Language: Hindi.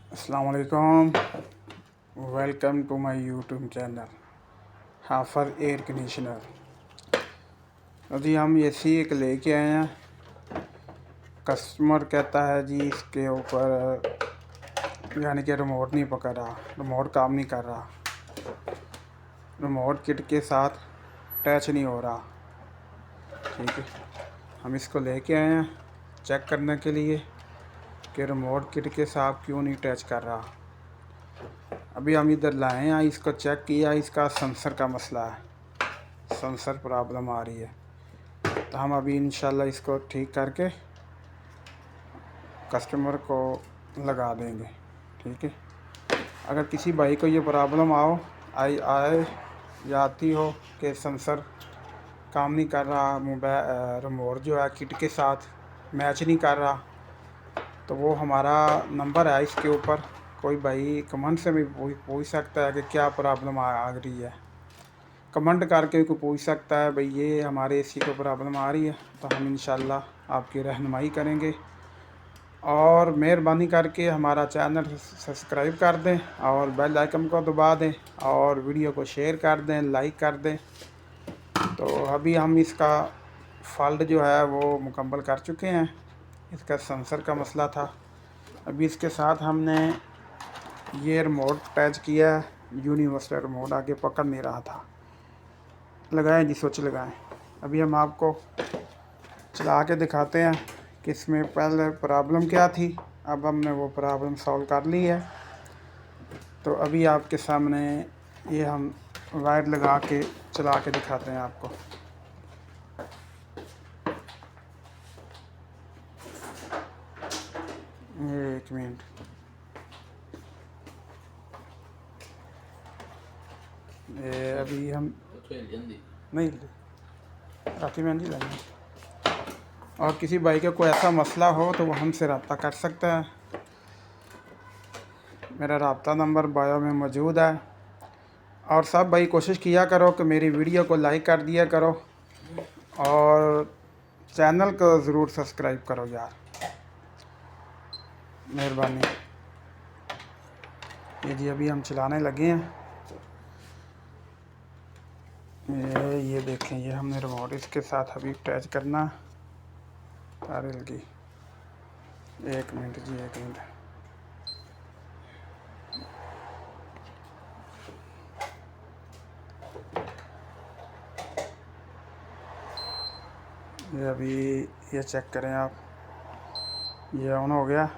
अस्सलाम वालेकुम। Welcome to my YouTube channel Hafiz air conditioner. अभी हम एसी एक लेके आए हैं। कस्टमर कहता है जी इसके ऊपर यानी कि रिमोट नहीं पकड़ रहा, रिमोट काम नहीं कर रहा, रिमोट किट के साथ टच नहीं हो रहा। ठीक है, हम इसको लेके आए हैं चेक करने के लिए कि रिमोट किट के साथ क्यों नहीं टच कर रहा। अभी हम इधर लाए हैं, इसको चेक किया, इसका सेंसर का मसला है, सेंसर प्रॉब्लम आ रही है। तो हम अभी इंशाल्लाह इसको ठीक करके कस्टमर को लगा देंगे। ठीक है, अगर किसी भाई को ये प्रॉब्लम आए या आती हो कि सेंसर काम नहीं कर रहा, मोबाइल रिमोट जो है किट के साथ मैच नहीं कर रहा, तो वो हमारा नंबर है इसके ऊपर। कोई भाई कमेंट से भी पूछ सकता है कि क्या प्रॉब्लम आ रही है, कमेंट करके कोई पूछ सकता है भाई ये हमारे एसी को प्रॉब्लम आ रही है, तो हम इंशाल्लाह आपकी रहनुमाई करेंगे। और मेहरबानी करके हमारा चैनल सब्सक्राइब कर दें और बेल आइकन को दबा दें और वीडियो को शेयर कर दें, लाइक कर दें। तो अभी हम इसका फॉल्ट जो है वो मुकम्मल कर चुके हैं। इसका सेंसर का मसला था। अभी इसके साथ हमने ये रिमोट अटैच किया है, यूनिवर्सल रिमोट आगे पकड़ नहीं रहा था। लगाएं जी, स्विच लगाएं। अभी हम आपको चला के दिखाते हैं कि इसमें पहले प्रॉब्लम क्या थी। अब हमने वो प्रॉब्लम सॉल्व कर ली है। तो अभी आपके सामने ये हम वायर लगा के चला के दिखाते हैं आपको। ये एक मिनट, ये अभी हम नहीं राती में नहीं लेंगे। और किसी भाई का कोई ऐसा मसला हो तो वो हमसे रब्ता कर सकता है। मेरा रब्ता नंबर बायो में मौजूद है। और सब भाई कोशिश किया करो कि मेरी वीडियो को लाइक कर दिया करो और चैनल को ज़रूर सब्सक्राइब करो यार, मेहरबानी। ये जी अभी हम चलाने लगे हैं। ये देखें, ये हमने रिमोट इसके साथ अभी अटैच करना। अरे लगी, एक मिनट जी, एक मिनट। ये अभी ये चेक करें आप, ये ऑन हो गया।